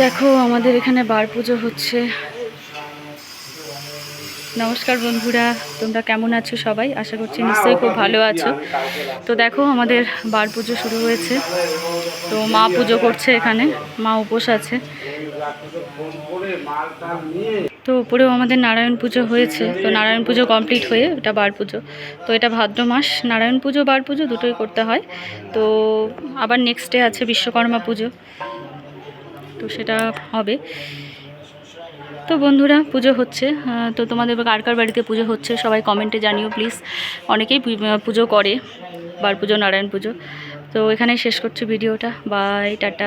দেখো আমাদের এখানে বার পুজো হচ্ছে। নমস্কার বন্ধুরা, তোমরা কেমন আছো সবাই? আশা করছি নিশ্চয়ই খুব ভালো আছো। তো দেখো আমাদের বার পুজো শুরু হয়েছে। তো মা পুজো করছে, এখানে মা উপোস আছে। তো উপরেও আমাদের নারায়ণ পুজো হয়েছে। তো নারায়ণ পুজো কমপ্লিট হয়ে এটা বার পুজো। তো এটা ভাদ্র মাস, নারায়ণ পুজো বার পুজো দুটোই করতে হয়। তো আবার নেক্সট ডে আছে বিশ্বকর্মা পুজো, তো সেটা হবে। তো বন্ধুরা পুজো হচ্ছে, তো তোমাদের কার কার বাড়িতে পুজো হচ্ছে সবাই কমেন্টে জানিও প্লিজ। অনেকেই পুজো করে, বার পুজো, নারায়ণ পুজো। তো এখানে শেষ করছি ভিডিওটা। Bye, tata.